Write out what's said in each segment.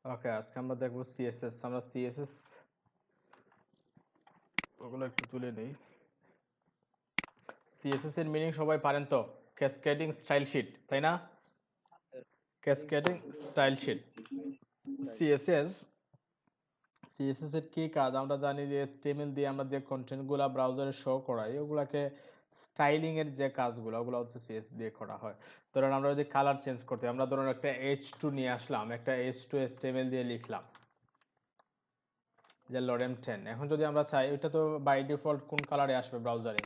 ওকে, আজকে আমরা দেখবো সিএসএস। আমরা সিএসএস ওগুলো একটু তুলে নিই। সিএসএস এর মিনিং সবাই পারেন তো? ক্যাসকেডিং স্টাইল শিট, তাই না? Cascading style sheet. CSS CSS এর কি কাজ আমরা জানি যে HTML দিয়ে আমরা যে কন্টেন্টগুলো ব্রাউজারে শো করাই ওগুলাকে স্টাইলিং এর যে কাজগুলো ওগুলো হচ্ছে সিএসএস দিয়ে করা হয়। ধরুন আমরা যদি কালার চেঞ্জ করতে, আমরা ধরুন একটা H2 নিয়ে আসলাম, একটা H2 HTML দিয়ে লিখলাম যে লরেম 10। এখন যদি আমরা চাই, ওইটা তো বাই ডিফল্ট কোন কালারে আসবে ব্রাউজারে?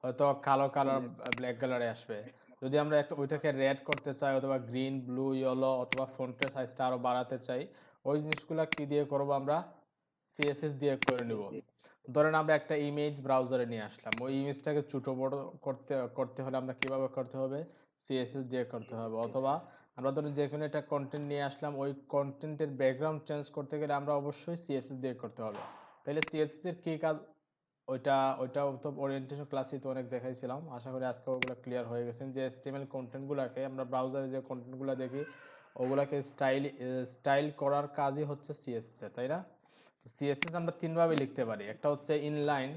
হয়তো কালো কালার, ব্ল্যাক কালারে আসবে। যদি আমরা একটা ওইটাকে রেড করতে চাই অথবা গ্রিন, ব্লু, ইয়েলো অথবা ফন্টের সাইজটা আরো বাড়াতে চাই, ওই জিনিসগুলো কি দিয়ে করবো আমরা? সিএসএস দিয়ে করে নিব। ধরেন আমরা একটা ইমেজ ব্রাউজারে নিয়ে আসলাম, ওই ইমেজটাকে ছোট বড় করতে করতে হলে আমরা কিভাবে করতে হবে? সিএসএস দিয়ে করতে হবে। অথবা আমরা ধরুন যে কোনো একটা কন্টেন্ট নিয়ে আসলাম, ওই কন্টেন্টের ব্যাকগ্রাউন্ড চেঞ্জ করতে গেলে আমরা অবশ্যই সিএসএস দিয়ে করতে হবে। তাহলে সিএসএস এর কি কাজ? ওইটাও তো ওরিয়েন্টেশন ক্লাসে তো অনেক দেখাইছিলাম। আশা করি আজকে ওগুলো ক্লিয়ার হয়ে গেছেন যে এসটিএমএল কন্টেন্টগুলোকে আমরা ব্রাউজারে যে কন্টেন্টগুলো দেখি ওগুলাকে স্টাইল করার কাজই হচ্ছে সিএসএস এর, তাই না? তো সিএসএস আমরা তিন ভাবে লিখতে পারি। একটা হচ্ছে ইনলাইন,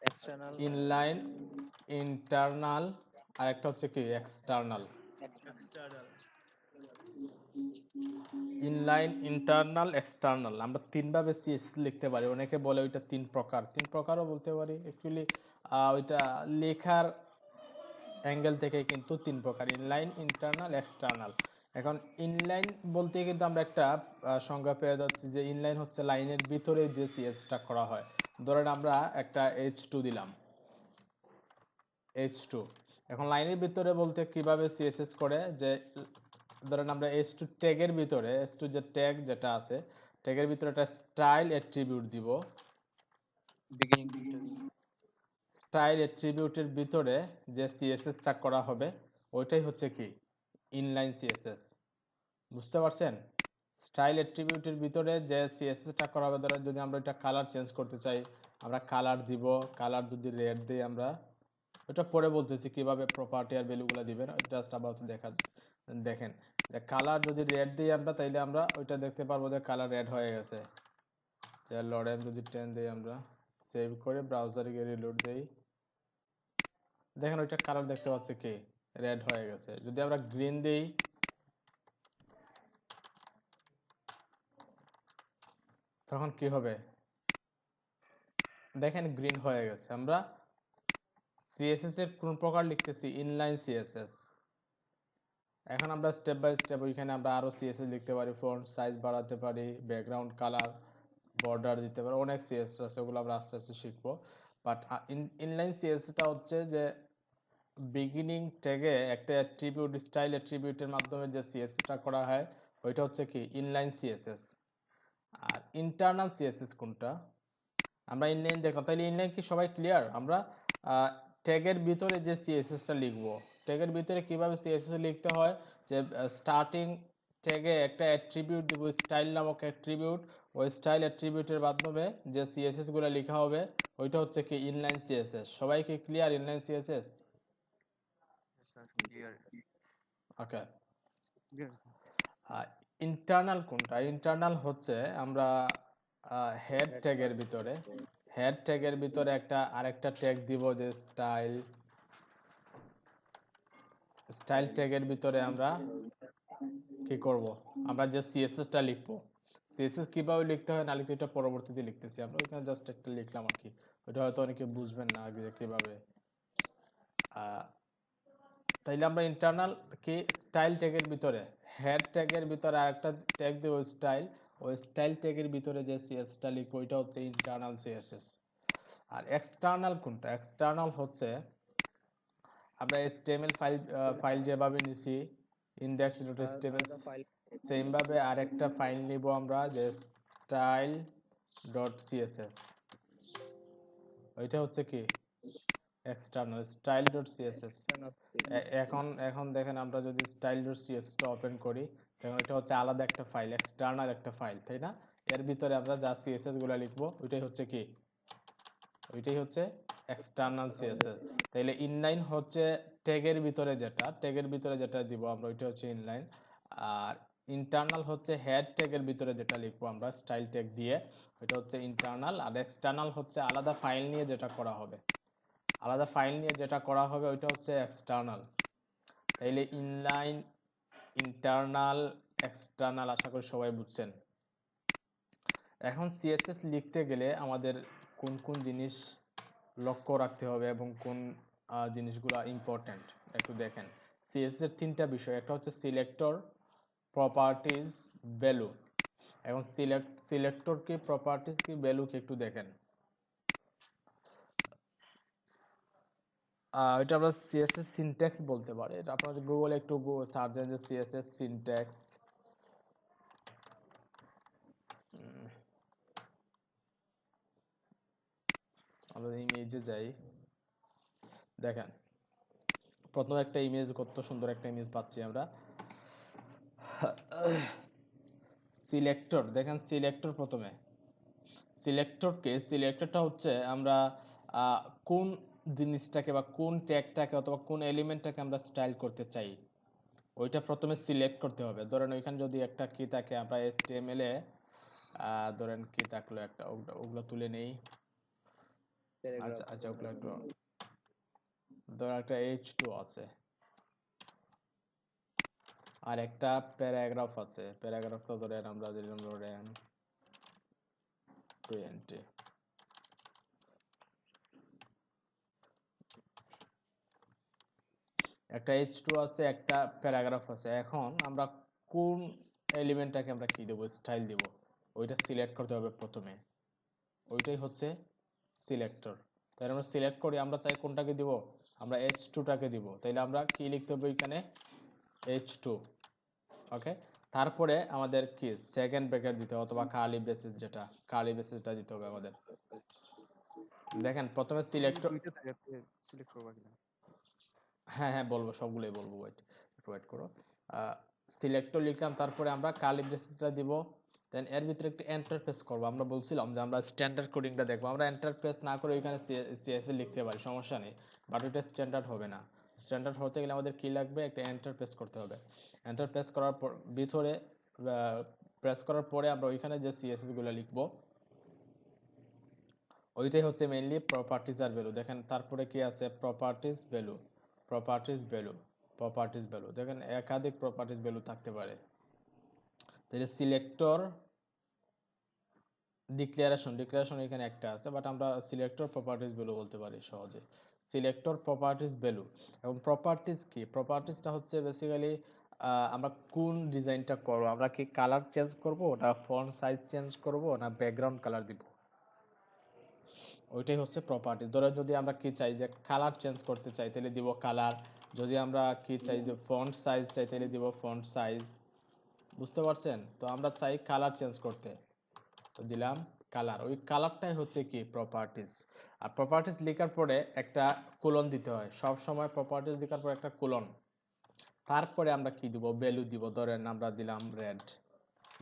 এক্সটার্নাল, ইনলাইন ইন্টারনাল, আর একটা হচ্ছে কি external. External. Inline, internal, external, আমরা তিন ভাবে সিএসএস লিখতে পারি। অনেকে বলে ওইটা তিন প্রকার, তিন প্রকারও বলতে পারি অ্যাকচুয়ালি। ওইটা লেখার অ্যাঙ্গেল থেকে কিন্তু তিন প্রকার: ইনলাইন, ইন্টারনাল, এক্সটার্নাল। এখন ইনলাইন বলতে কিন্তু আমরা একটা সংজ্ঞা পেয়ে যাচ্ছি যে ইনলাইন হচ্ছে লাইনের ভিতরে যে সিএসটা করা হয়। ধরেন আমরা একটা H2 দিলাম, H2। এখন লাইনের ভিতরে বলতে কিভাবে সিএসএস করে, যে ধরেন আমরা H2 ট্যাগের ভিতরে, H2 যে ট্যাগ যেটা আছে, ট্যাগের ভিতরে একটা স্টাইল অ্যাট্রিবিউট দিব। বিগিনিং টু স্টাইল অ্যাট্রিবিউটের ভিতরে যে সিএসএসটা করা হবে ওইটাই হচ্ছে কি ইনলাইন সিএসএস। বুঝতে পারছেন? স্টাইল অ্যাট্রিবিউটের ভিতরে যে সিএসএসটা করা হবে, ধরো যদি আমরা এটা কালার চেঞ্জ করতে চাই, আমরা কালার দিব। কালার যদি রেড দিই আমরা, ওটা পরে বলতেছি কিভাবে প্রপার্টি আর ভ্যালুগুলো দিবেন, জাস্ট আবার দেখা। দেখেন যে কালার যদি রেড দিই আমরা, তাইলে আমরা ওইটা দেখতে পারবো যে কালার রেড হয়ে গেছে। যে লরেম যদি 10 দিই আমরা, সেভ করে ব্রাউজারে গিয়ে রিলোড দেই, দেখেন ওইটা কালার দেখতে পাচ্ছি কি রেড হয়ে গেছে। যদি আমরা গ্রিন দিই, তখন কি হবে? দেখেন গ্রিন হয়ে গেছে। আমরা সিএসএস এর কোন প্রকার লিখতেছি? Inline CSS. এখন আমরা স্টেপ বাই স্টেপ ওইখানে আমরা আরো সিএসএস লিখতে পারি, ফন্ট সাইজ বাড়াতে পারি, ব্যাকগ্রাউন্ড কালার, বর্ডার দিতে পারি, অনেক সিএসএস আছে, ওগুলো আমরা আস্তে আস্তে শিখবো। বাট ইনলাইন সিএসএসটা হচ্ছে যে বিগিনিং ট্যাগে একটা অ্যাট্রিবিউট, স্টাইল অ্যাট্রিবিউটের মাধ্যমে যে সিএসএসটা করা হয় ওইটা হচ্ছে কি ইনলাইন সিএসএস। আর ইন্টারনাল সিএসএস কোনটা? আমরা ইনলাইন দেখলাম, তাহলে ইনলাইন কি সবাই ক্লিয়ার? আমরা ট্যাগের ভিতরে যে সিএসএসটা লিখবো, ট্যাগের ভিতরে কিভাবে সিএসএস লিখতে হয়, যে স্টার্টিং ট্যাগে একটা অ্যাট্রিবিউট দিব, স্টাইল নামক অ্যাট্রিবিউট। ওই স্টাইল অ্যাট্রিবিউটের মাধ্যমে যে সিএসএস গুলো লেখা হবে ওইটা হচ্ছে কি ইনলাইন সিএসএস। সবাই কি clear inline CSS? Sir, clear. Okay. Clear sir. Internal কোনটা? ইন্টারনাল হচ্ছে আমরা হেড ট্যাগের ভিতরে, হেড ট্যাগের ভিতরে একটা আরেকটা ট্যাগ দিব যে স্টাইল। স্টাইল ট্যাগের ভিতরে আমরা কি করব? আমরা যে সিএসএসটা লিখবো, সিএসএস কিভাবে লিখতে হয় না লিখতে, এটা পরবর্তীতে লিখতেছি আমরা। ওইখানে জাস্ট একটা লিখলাম আর কি। ওটা হয়তো অনেকে বুঝবেন না আগে কিভাবে। আহ, তাইলে আমরা ইন্টারনাল কি স্টাইল ট্যাগের ভিতরে, হেড ট্যাগের ভিতরে আরেকটা ট্যাগ দিব স্টাইল। ওই স্টাইল ট্যাগের ভিতরে যে সিএসএসটা লিখবো ওইটা হচ্ছে ইন্টারনাল সিএসএস। আর এক্সটার্নাল কোনটা? এক্সটার্নাল হচ্ছে আমরা HTML ফাইল, ফাইল যেভাবে নিছি index.html, সেম ভাবে আরেকটা ফাইল নিব আমরা যে style.css। ওইটা হচ্ছে কি এক্সটার্নাল style.css। এখন এখন দেখেন আমরা যদি style.css টা ওপেন করি, তখন এটা হচ্ছে আলাদা একটা ফাইল, এক্সটার্নাল একটা ফাইল, তাই না? এর ভিতরে আমরা যা সিএসএস গুলো লিখবো ওইটাই হচ্ছে কি, ওইটাই হচ্ছে এক্সটার্নাল সিএসএস। তাইলে ইনলাইন হচ্ছে ট্যাগের ভিতরে যেটা, ট্যাগের ভিতরে যেটা দিব আমরা ওইটা হচ্ছে ইনলাইন। আর ইন্টারনাল হচ্ছে হেড ট্যাগের ভিতরে যেটা লিখবো আমরা স্টাইল ট্যাগ দিয়ে, এটা হচ্ছে ইন্টারনাল। আর এক্সটার্নাল হচ্ছে আলাদা ফাইল নিয়ে যেটা করা হবে, আলাদা ফাইল নিয়ে যেটা করা হবে ওইটা হচ্ছে এক্সটার্নাল। তাইলে ইনলাইন, ইন্টারনাল, এক্সটার্নাল, আশা করি সবাই বুঝছেন। এখন সিএসএস লিখতে গেলে আমাদের কোন কোন জিনিস লক্ষ্য রাখতে হবে এবং কোন জিনিসগুলো ইম্পর্ট্যান্ট একটু দেখেন। সিএসএস এর তিনটা বিষয়, একটা হচ্ছে সিলেক্টর, প্রপার্টিজ, ভ্যালু। এখন সিলেক্টর কি, প্রপার্টিজ কি, ভ্যালু কি একটু দেখেন। এটা আমরা সিএসএস সিনট্যাক্স বলতে পারি। এটা আপনারা গুগলে একটু সার্চ দেন যে সিএসএস সিনট্যাক্স, আমরা ইমেজে যাই, দেখেন প্রথম একটা ইমেজ, কত সুন্দর একটা ইমেজ পাচ্ছি আমরা। সিলেক্টর, দেখেন সিলেক্টর প্রথমে, সিলেক্টরটা হচ্ছে আমরা কোন জিনিসটাকে বা কোন ট্যাগটাকে অথবা কোন এলিমেন্টটাকে আমরা স্টাইল করতে চাই ওইটা প্রথমে সিলেক্ট করতে হবে। ধরেন ওইখানে যদি একটা কি থাকে, আমরা HTML এ ধরেন কি থাকলো একটা, ওগুলো তুলে নেই। আচ্ছা আচ্ছা, ওগুলো একটু, ধরেন একটা H2 আছে আর একটা প্যারাগ্রাফ আছে, প্যারাগ্রাফটা ধরেন আমরা দিলাম ধরেন 20। একটা H2 আছে, একটা প্যারাগ্রাফ আছে। এখন আমরা কোন এলিমেন্টটাকে আমরা কি দেবো, স্টাইল দেব, ওইটা সিলেক্ট করতে হবে প্রথমে। ওইটাই হচ্ছে সিলেক্টর। তাহলে আমরা সিলেক্ট করি, আমরা চাই কোনটাকে দিব, আমরা H2টাকে দিব। তাইলে আমরা কি লিখতে হবে এখানে, H2। ওকে, তারপরে আমাদের কি সেকেন্ড ব্র্যাকেট দিতে হবে অথবা কার্লি ব্রেসেস, যেটা কার্লি ব্রেসেসটা দিতে হবে আমাদের। দেখেন প্রথমে এই সিলেক্টর, দুইটা জায়গাতে সিলেক্ট করবা কিনা? হ্যাঁ হ্যাঁ বলবো, সবগুলোই বলবো, ওয়েট একটু ওয়েট করো। সিলেক্টর লিখলাম, তারপরে আমরা কার্লি ব্রেসেসটা দিব। দেন এর ভিতরে একটু এন্টারপ্রেস করবো। আমরা বলছিলাম যে আমরা স্ট্যান্ডার্ড কোডিংটা দেখবো, আমরা এন্টারপ্রেস না করে ওইখানে সিএসএস লিখতে পারি, সমস্যা নেই, বাট ওইটা স্ট্যান্ডার্ড হবে না। স্ট্যান্ডার্ড হতে গেলে আমাদের কি লাগবে, একটা এন্টারপ্রেস করতে হবে। এন্টারপ্রেস করার পর ভিতরে প্রেস করার পরে আমরা ওইখানে যে সিএসএস গুলো লিখবো ওইটাই হচ্ছে মেইনলি প্রপার্টিজ আর ভ্যালু। দেখেন তারপরে কি আছে, properties value, properties value, properties value. দেখেন একাধিক প্রপার্টিজ ভ্যালু থাকতে পারে। তাহলে সিলেক্টর, ডিক্লারেশন এখানে একটা আছে, বাট আমরা সিলেক্টর প্রপার্টিজ ভ্যালু বলতে পারি সহজে। Selector properties value. এবং প্রপার্টিজ কি, প্রপার্টিজটা হচ্ছে বেসিক্যালি আমরা কোন ডিজাইনটা করবো, আমরা কি কালার চেঞ্জ করব, না ফন্ট সাইজ চেঞ্জ করব, না ব্যাকগ্রাউন্ড কালার দিব, ওইটাই হচ্ছে প্রপার্টি। ধরো যদি আমরা কি চাই যে কালার চেঞ্জ করতে চাই তাহলে দিব কালার, যদি আমরা কি চাই যে ফন্ট সাইজ চাই তাহলে দিব ফন্ট সাইজ। বুঝতে পারছেন? তো আমরা চাই কালার চেঞ্জ করতে, তো দিলাম কালার। ওই কালারটাই হচ্ছে কি প্রপার্টিজ। আর প্রপার্টিজ লেখার পরে একটা কোলন দিতে হয় সব সময়, প্রপার্টিজ লেখার পরে একটা কোলন। তারপরে আমরা কি দিব, ভ্যালু দিব। ধরেন আমরা দিলাম রেড,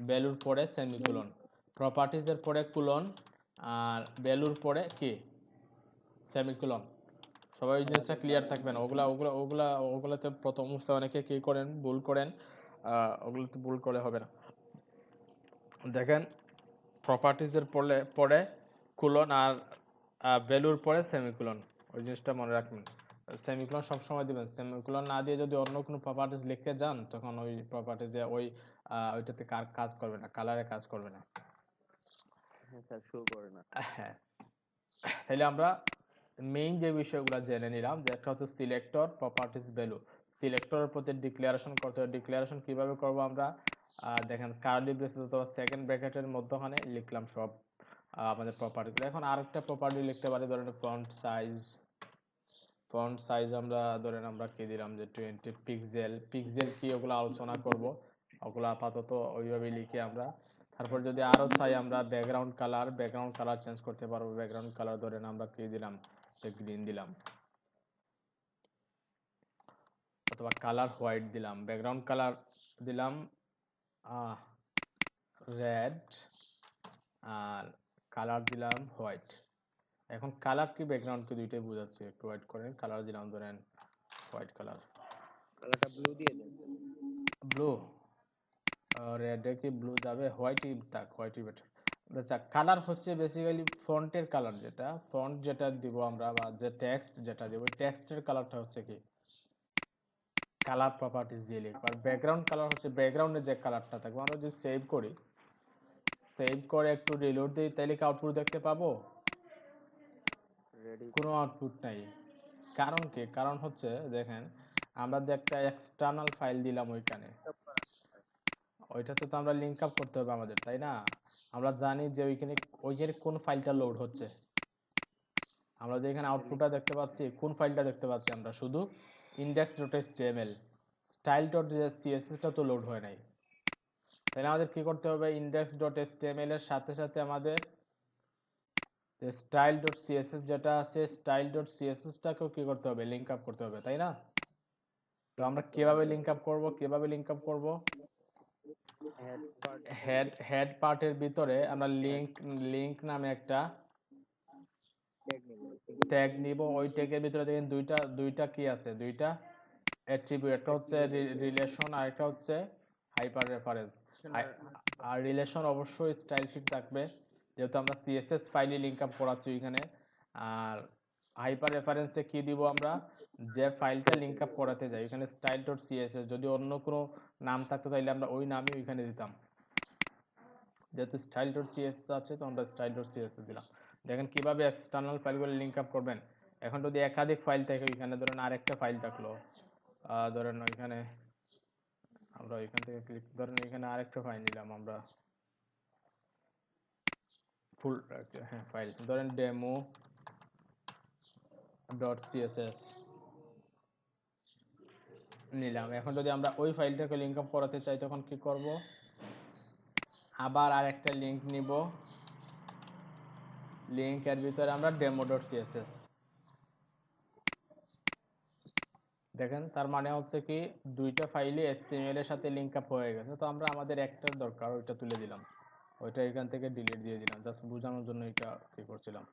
ভ্যালুর পরে সেমিকোলন, প্রপার্টিজের পরে কোলন, আর ভ্যালুর পরে কি সেমিকোলন। সবাই এই জিনিসটা ক্লিয়ার থাকবেন। ওগুলাতে প্রথম অবস্থায় অনেকে কি করেন, ভুল করেন। ওগুলোতে ভুল করে হবে না। দেখেন প্রপার্টিজের পরে কোলন আর ভ্যালুর পরে সেমিকোলন, ওই জিনিসটা মনে রাখবেন। সেমিকোলন সবসময় দিবেন, সেমিকোলন না দিয়ে যদি অন্য কোনো প্রপার্টিজ লিখতে যান তখন ওই প্রপার্টিজে ওইটাতে কাজ করবে না, কালারে কাজ করবে না। হ্যাঁ স্যার, শো করে না। হ্যাঁ, তাহলে আমরা মেইন যে বিষয়গুলো জেনে নিলাম, যে একটা হচ্ছে সিলেক্টর, প্রপার্টিজ, ভ্যালু। সিলেক্টরের প্রতি ডিক্লারেশন করতে হবে। ডিক্লারেশন কিভাবে করব আমরা, দেখেন কার্লি ব্রেসেস অথবা সেকেন্ড ব্র্যাকেটের মধ্যখানে লিখলাম সব আমাদের প্রপার্টিগুলো। এখন আরেকটা প্রপার্টি লিখতে পারি, ধরেন ফন্ট সাইজ। ফন্ট সাইজ আমরা ধরেন আমরা কি দিলাম যে 20 পিক্সেল। পিক্সেল কি ওগুলো আলোচনা করব, ওগুলো আপাতত ওইভাবেই লিখি আমরা। তারপর যদি আরো চাই আমরা ব্যাকগ্রাউন্ড কালার চেঞ্জ করতে পারবো। ব্যাকগ্রাউন্ড কালার ধরেন আমরা কি দিলাম, গ্রিন দিলাম অথবা কালার হোয়াইট দিলাম। ব্যাকগ্রাউন্ড কালার দিলাম রেড, আর কালার দিলাম হোয়াইট। এখন কালার কি ব্যাকগ্রাউন্ড কি দুইটাই বোঝাচ্ছে, একটু হোয়াইট করেন। কালার দিলাম ধরেন হোয়াইট কালার, কালারটা ব্লু দিয়ে দেন। ব্লু, রেডে কি ব্লু যাবে, হোয়াইটই থাক, হোয়াইটই বেটার। আচ্ছা, কালার হচ্ছে বেসিক্যালি ফন্টের কালার, যেটা ফন্ট যেটা দিব আমরা বা যে টেক্সট যেটা দিব, টেক্সটের কালারটা হচ্ছে কি কালার প্রপার্টিজ দিয়ে লিখব। আর ব্যাকগ্রাউন্ড কালার হচ্ছে ব্যাকগ্রাউন্ডের যে কালারটা থাকবে। আমরা যদি সেভ করি, সেভ করে একটু রিলোড দিই, তাহলে কি আউটপুট দেখতে পাবো? রেডি কোনো আউটপুট নাই। কারণ কি? কারণ হচ্ছে দেখেন, আমরা যে একটা এক্সটার্নাল ফাইল দিলাম ওইখানে, ওইটাতে তো আমরা লিঙ্ক আপ করতে হবে আমাদের, তাই না? আমরা জানি যে ওইখানে ওইখানে কোন ফাইলটা লোড হচ্ছে। আমরা যে এখানে আউটপুটটা দেখতে পাচ্ছি, কোন ফাইলটা দেখতে পাচ্ছি? আমরা শুধু index.html, style.css টা তো লোড হয় নাই। তাহলে আমাদের কি করতে হবে? index.html এর সাথে সাথে আমাদের যে style.css যেটা আছে, style.css-টাকেও কি করতে হবে? লিঙ্ক আপ করতে হবে, তাই না? তো আমরা কিভাবে লিঙ্ক আপ করব? কিভাবে লিঙ্ক আপ করব? হেড পার্ট হেড পার্টের ভিতরে আমরা লিঙ্ক নামে একটা ট্যাগ নেব। ট্যাগ নিব। ওই ট্যাগের ভিতরে দেখেন দুইটা কি আছে, দুইটা অ্যাট্রিবিউট, একটা হচ্ছে রিলেশন আর একটা হচ্ছে হাইপার রেফারেন্স। আর রিলেশন অবশ্যই স্টাইল শিট থাকবে, যেহেতু আমরা সিএসএস ফাইলে লিঙ্ক আপ করাচ্ছি ওইখানে। আর হাইপার রেফারেন্সে কি দিব আমরা? যে ফাইলটা লিঙ্ক আপ করাতে যাই ওইখানে style.css, যদি অন্য কোনো নাম থাকতো তাহলে আমরা ওই নামই ওইখানে দিতাম। যেহেতু style.css আছে তো আমরা style.css দিলাম। দেখেন কিভাবে এক্সটার্নাল ফাইলগুলো লিঙ্ক আপ করবেন। এখন যদি একাধিক ফাইল থাকে, ওইখানে ধরেন আরেকটা ফাইল থাকলো, ধরেন ওইখানে আমরা ওইখান থেকে ক্লিক, ধরেন এখানে আরেকটা ফাইল নিলাম আমরা, ফুল হ্যাঁ ফাইল, ধরেন demo.css নিলাম। এখন যদি আমরা ওই ফাইলটাকে লিঙ্ক আপ করাতে চাই তখন কি করব? আবার আরেকটা লিঙ্ক নিব, লিঙ্কের ভিতরে আমরা demo.css। দেখেন তার মানে হচ্ছে কি দুইটা ফাইলই HTML এর সাথে লিঙ্ক আপ হয়ে গেছে। তো আমরা আমাদের একটার দরকার, ওইটা তুলে দিলাম, ওইটা এখান থেকে ডিলিট দিয়ে দিলাম, জাস্ট বোঝানোর জন্য এটা কি করছিলাম,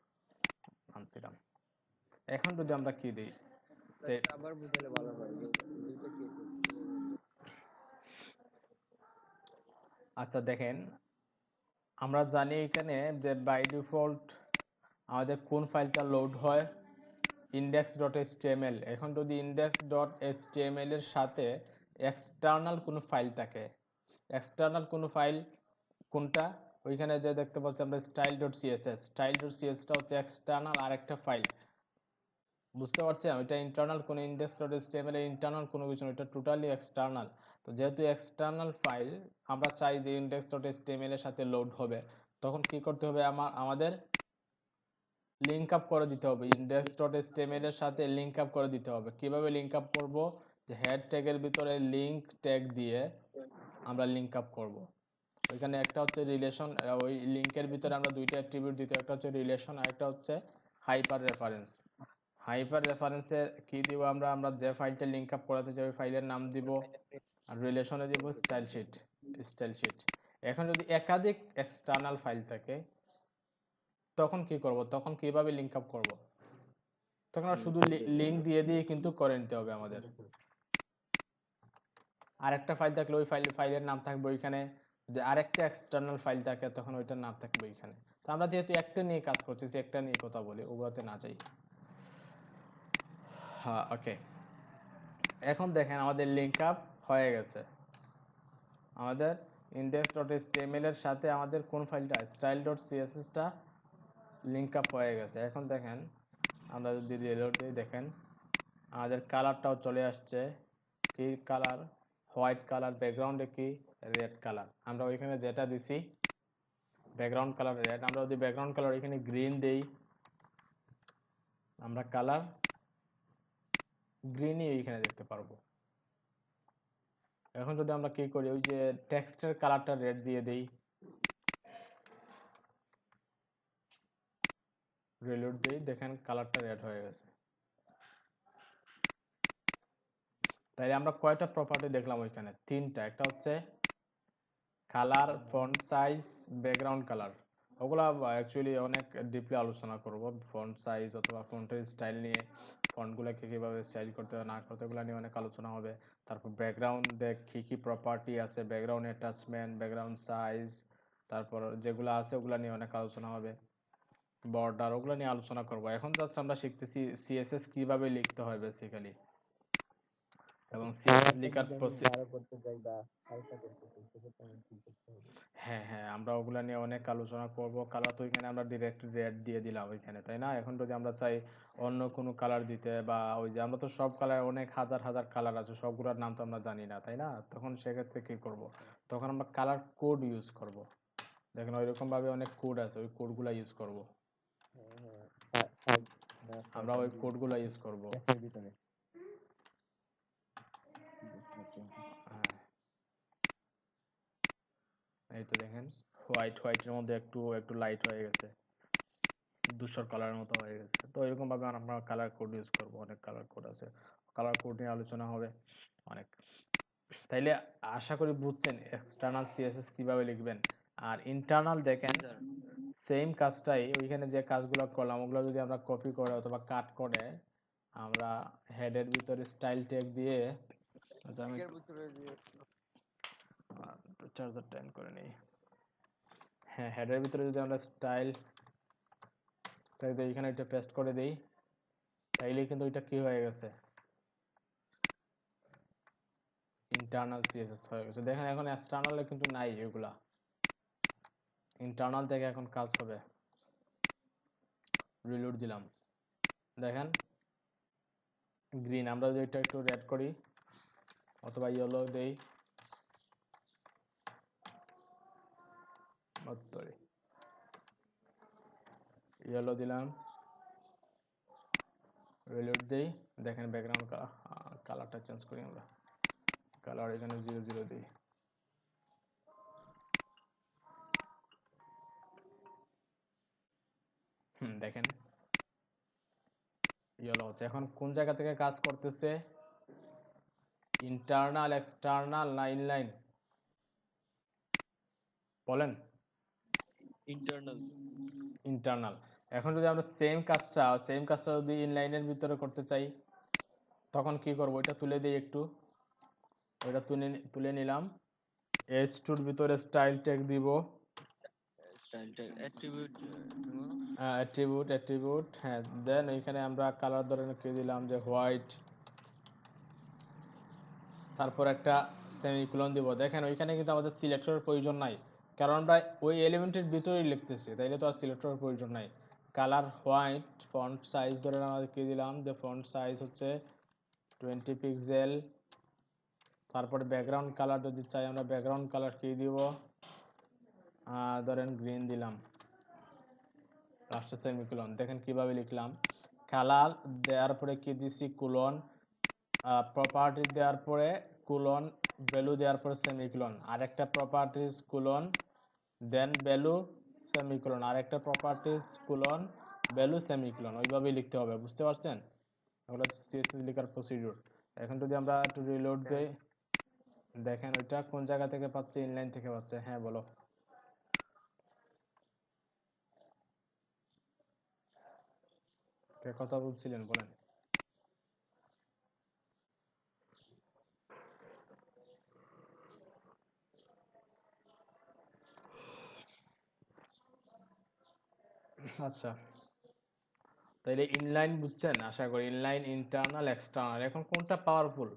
আনছিলাম। এখন যদি আমরা কি দিই, আবার বুঝালে ভালো হয় যে দুইটা সিএসএস আচ্ছা দেখেন, আমরা জানি এখানে যে বাই ডিফল্ট আমাদের কোন ফাইলটা লোড হয়, index.html। এখন যদি index.html এর সাথে এক্সটার্নাল কোনো ফাইল থাকে, এক্সটার্নাল কোনো ফাইল কোনটা? ওইখানে যে দেখতে পাচ্ছি আমরা style.css, style.css-টা হচ্ছে এক্সটার্নাল আরেকটা ফাইল। বুঝতে পারছেন? ওইটা ইন্টারনাল কোনো index.html এর ইন্টারনাল কোনো কিছু না, ওইটা টোটালি এক্সটার্নাল। তো যেহেতু এক্সটার্নাল ফাইল আমরা চাই যে index.html এর সাথে লোড হবে, তখন কি করতে হবে? আমাদের লিঙ্ক আপ করে দিতে হবে, index.html এর সাথে লিঙ্ক আপ করে দিতে হবে। কিভাবে লিঙ্ক আপ করব? যে হেড ট্যাগের ভিতরে লিঙ্ক ট্যাগ দিয়ে আমরা লিঙ্ক আপ করব। ওইখানে একটা হচ্ছে রিলেশন, ওই লিঙ্কের ভিতরে আমরা দুইটা অ্যাট্রিবিউট দিতে, একটা হচ্ছে রিলেশন আর একটা হচ্ছে হাইপার রেফারেন্স। হাইপার রেফারেন্সে কি দিব আমরা? আমরা যে ফাইলটা লিঙ্ক আপ করাতে চাই ওই ফাইলের নাম দিব, আর রিলেশনে দিব স্টাইল শিট। এখন যদি একাধিক এক্সটার্নাল ফাইল থাকে তখন কি করব? তখন কিভাবে লিঙ্ক আপ করব? তখন আমরা শুধু লিঙ্ক দিয়ে দিয়ে কিন্তু করে নিতে হবে আমাদের। আরেকটা ফাইল থাকলে ওই ফাইলের নাম থাকবে ওইখানে, যে আরেকটা এক্সটার্নাল ফাইল থাকে তখন ওইটার নাম থাকবে ওইখানে। তো আমরা যেহেতু একটা নিয়ে কাজ করতেছি, একটা নিয়ে কথা বলি, ওগুলোতে না যাই। হ্যাঁ ওকে, এখন দেখেন আমাদের লিঙ্ক আপ হয়ে গেছে। আমাদের index.html এর সাথে আমাদের কোন ফাইলটা, style.css-টা লিঙ্ক আপ হয়ে গেছে। এখন দেখেন আমরা যদি রিলোড দিই, দেখেন আমাদের কালারটাও চলে আসছে। কি কালার? White colour. ব্যাকগ্রাউন্ডে কি? Red colour. আমরা ওইখানে যেটা দিছি ব্যাকগ্রাউন্ড কালার রেড, আমরা যদি ব্যাকগ্রাউন্ড কালার এখানে গ্রিন দেই, আমরা কালার গ্রিনই এইখানে দেখতে পারবো। এখন যদি আমরা কি করি, ওই যে টেক্সটের কালারটা রেড দিয়ে দেই, রিলোড দেই, দেখেন কালারটা রেড হয়ে গেছে। তাই আমরা কয়টা প্রপার্টি দেখলাম ওইখানে? তিনটা। একটা হচ্ছে colour, font size, background colour. ওগুলা অ্যাকচুয়ালি অনেক ডিপলি আলোচনা করব, ফন্ট সাইজ অথবা ফন্টের স্টাইল নিয়ে, ফন্টগুলোকে কিভাবে স্টাইল করতে হবে না করতে ওগুলো নিয়ে অনেক আলোচনা হবে। তারপর ব্যাকগ্রাউন্ডে কি কি প্রপার্টি আছে, ব্যাকগ্রাউন্ড অ্যাটাচমেন্ট, ব্যাকগ্রাউন্ড সাইজ, তারপর যেগুলো আছে ওগুলো নিয়ে অনেক আলোচনা হবে। বর্ডার ওগুলো নিয়ে আলোচনা করব। এখন জাস্ট আমরা শিখতেছি সিএসএস কিভাবে লিখতে হয় বেসিক্যালি, এবং সিএসএস লেখার ভালো করতে চাই বা হালকা করতে চাই সেক্ষেত্রে আমি কি করতে হবে? হ্যাঁ হ্যাঁ, আমরা ওগুলা নিয়ে অনেক আলোচনা করব। কালার তো এখানে আমরা ডিরেক্ট রেড দিয়ে দিলাম ওইখানে, তাই না? এখন যদি আমরা চাই অন্য কোনো কালার দিতে, বা ওই যে আমরা তো সব কালার, অনেক হাজার হাজার কালার আছে, সবগুলোর নাম তো আমরা জানি না, তাই না? তখন সেক্ষেত্রে কি করব? তখন আমরা কালার কোড ইউজ করব। দেখেন ওইরকম ভাবে অনেক কোড আছে, ওই কোডগুলা ইউজ করব। আমরা ওই কোডগুলা ইউজ করব। ভিতরে হ্যাঁ, এই তো দেখেন হোয়াইটের মধ্যে একটু একটু লাইট হয়ে গেছে, ধূসর কালারের মতো হয়ে গেছে। তো এরকম ভাবে আমরা কালার কোড ইউজ করব। অনেক কালার কোড আছে, কালার কোড নিয়ে আলোচনা হবে অনেক। তাইলে আশা করি বুঝছেন এক্সটার্নাল সিএসএস কিভাবে লিখবেন। আর ইন্টারনাল দেখেন সেম কাজটাই, ওইখানে যে কাজগুলো করলাম ওগুলো যদি আমরা কপি করে অথবা কাট করে আমরা হেডের ভিতরে স্টাইল ট্যাগ দিয়ে, আচ্ছা আমি চার্জার টাইম করে নিই। হ্যাঁ, হেডের ভিতরে যদি আমরা স্টাইল ট্যাগ দিয়ে এখানে এটা পেস্ট করে দিই, তাইলে কিন্তু এটা কি হয়ে গেছে, ইন্টারনাল সিএসএস হয়ে গেছে। দেখেন এখন এক্সটার্নালে কিন্তু নাই এগুলা, ইন্টারনাল থেকে এখন কাজ হবে। রিলোড দিলাম, দেখেন গ্রিন। আমরা যদি এটা একটু রেড করি অথবা ইয়েলো দেই, সরি ইয়েলো দিলাম, রিলোড দেই, দেখেন ব্যাকগ্রাউন্ড কালারটা চেঞ্জ করি আমরা, কালার এখানে 00 দিই। দেখেন ইয়েলো হচ্ছে। এখন কোন জায়গা থেকে কাজ করতেছে, ইন্টারনাল, এক্সটার্নাল না ইনলাইন? বলেন। ইন্টারনাল। ইন্টারনাল। এখন যদি আমরা সেম কাজটা যদি ইনলাইনের ভিতরে করতে চাই তখন কি করব, এটা তুলে দিই একটু, ওইটা তুলে নিলাম। H2 এর ভিতরে স্টাইল ট্যাগ দিব, স্টাইল ট্যাগ অ্যাট্রিবিউট, হ্যাঁ। দেন এখানে আমরা কালার ধরে কি দিলাম যে হোয়াইট, তারপর একটা সেমিকোলন দিব। দেখেন ওইখানে কিন্তু আমাদের সিলেক্টরের প্রয়োজন নাই, কারণ আমরা ওই এলিমেন্টের ভিতরেই লিখতেছি, তাইলে তো আর সিলেক্টরের প্রয়োজন নাই। কালার হোয়াইট, ফন্ট সাইজ ধরে আমরা কি দিলাম যে ফন্ট সাইজ হচ্ছে 20 পিক্সেল। তারপরে ব্যাকগ্রাউন্ড কালার যদি চাই আমরা ব্যাকগ্রাউন্ড কালার কি দিব, ধরেন গ্রিন দিলাম, লাস্টে সেমিকোলন। দেখেন কিভাবে লিখলাম, কালার দেওয়ার পরে কি দিছি কোলন, প্রপার্টি দেওয়ার পরে কোলন, ভ্যালু দেওয়ার পরে সেমিকোলন, আরেকটা প্রপার্টিজ কোলন, দেন ভ্যালু সেমিকোলন, আরেকটা প্রপার্টিজ কোলন, ভ্যালু সেমিকোলন। ওইভাবেই লিখতে হবে, বুঝতে পারছেন? এগুলো হচ্ছে সিএসএস লেখার প্রসিডিউর। এখন যদি আমরা একটু রিলোড দেই, দেখেন ওইটা কোন জায়গা থেকে পাচ্ছে, ইনলাইন থেকে পাচ্ছে। হ্যাঁ বলো, কে কথা বলছিলেন বলেন। আচ্ছা, তাইলে ইনলাইন বুঝছেন আশা করি, ইনলাইন, ইন্টারনাল, এক্সটার্নাল। এখন কোনটা পাওয়ারফুল,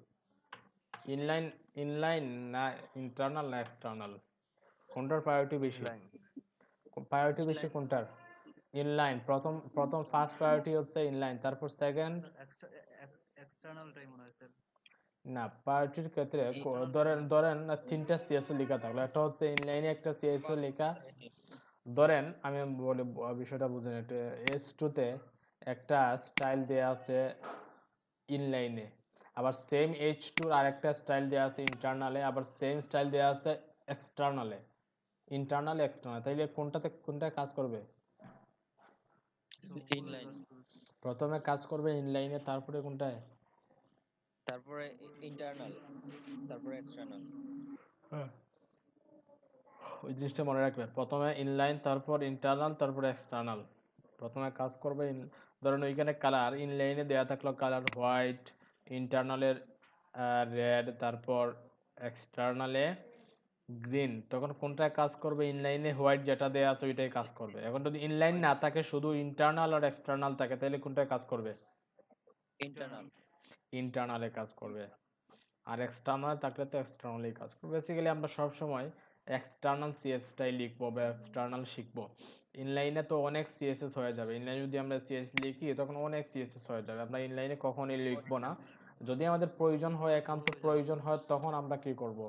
ইনলাইন ইনলাইন না ইন্টারনাল না এক্সটার্নাল, কোনটার প্রায়োরিটি বেশি? প্রায়োরিটি বেশি কোনটার? ইনলাইন। প্রথম প্রথম ফার্স্ট প্রায়োরিটি হচ্ছে ইনলাইন, তারপর সেকেন্ড। এক্সটার্নালটাই মনে হয় স্যার। না, প্রায়োরিটির ক্ষেত্রে ধরেন ধরেন তিনটা সিএসও লেখা থাকলো, একটা হচ্ছে ইনলাইনে একটা সিএসও লেখা। ধরেন আমি বলি বিষয়টা বুঝেন, এটা S2 তে একটা স্টাইল দেয়া আছে ইনলাইনে, আবার সেম H2 আর একটা স্টাইল দেয়া আছে ইন্টারনালে, আবার সেম স্টাইল দেয়া আছে এক্সটার্নালে। ইন্টারনাল এক্সটার্নাল, তাইলে কোনটায় কাজ করবে? ইনলাইন, প্রথমে কাজ করবে ইনলাইনে, তারপরে কোনটায়? তারপরে ইন্টারনাল, তারপরে এক্সটার্নাল। ওই জিনিসটা মনে রাখবেন, প্রথমে ইনলাইন, তারপর ইন্টারনাল, তারপর এক্সটার্নাল। প্রথমে কাজ করবে ধরুন ওইখানে কালার ইনলাইনে দেওয়া থাকলো কালার হোয়াইট, ইন্টারনালের রেড, তারপর এক্সটার্নালে গ্রিন, তখন কোনটায় কাজ করবে? ইনলাইনে হোয়াইট যেটা দেওয়া আছে ওইটাই কাজ করবে। এখন যদি ইনলাইন না থাকে, শুধু ইন্টারনাল আর এক্সটার্নাল থাকে, তাহলে কোনটায় কাজ করবে? ইন্টারনাল। ইন্টারনালে কাজ করবে। আর এক্সটার্নাল থাকলে তো এক্সটার্নালি কাজ করবে। বেসিক্যালি আমরা সব সময় এক্সটার্নাল সিএসটাই লিখবো বা এক্সটার্নাল শিখবো। ইনলাইনে তো অনেক সিএসএস হয়ে যাবে। ইনলাইনে যদি আমরা সিএস লিখি তখন অনেক সিএসএস হয়ে যাবে। আমরা ইনলাইনে কখনোই লিখবো না। যদি আমাদের প্রয়োজন হয়, একান্ত প্রয়োজন হয়, তখন আমরা কি করব?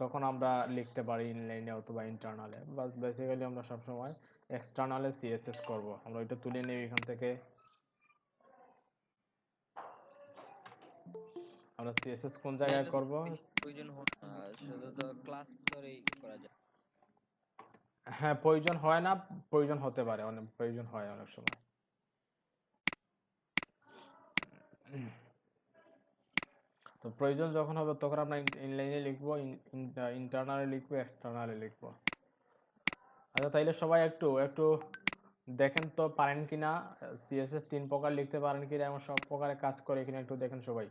তখন আমরা লিখতে পারি ইনলাইনে অথবা ইন্টারনালে। বাস বেসিক্যালি আমরা সবসময় এক্সটার্নালে সিএসএস করব। আমরা ওইটা তুলে নিই এখান থেকে। আমরা সিএসএস কোন জায়গায় লাইনে করব? প্রয়োজন হয় না, শুধু তো ক্লাস করেই করা যায়। হ্যাঁ, প্রয়োজন হয় না, প্রয়োজন হতে পারে, অনেক প্রয়োজন হয় অনেক সময়। তো প্রয়োজন যখন হবে তখন আমরা ইনলাইনে লিখবো, ইন্টারনালে লিখবো, এক্সটার্নালে লিখবো। আচ্ছা, তাইলে সবাই একটু একটু দেখেন তো পারেন কিনা, সিএসএস 3 প্রকার লিখতে পারেন কিনা, এবং সব প্রকারে কাজ করে কিনা একটু দেখেন সবাই।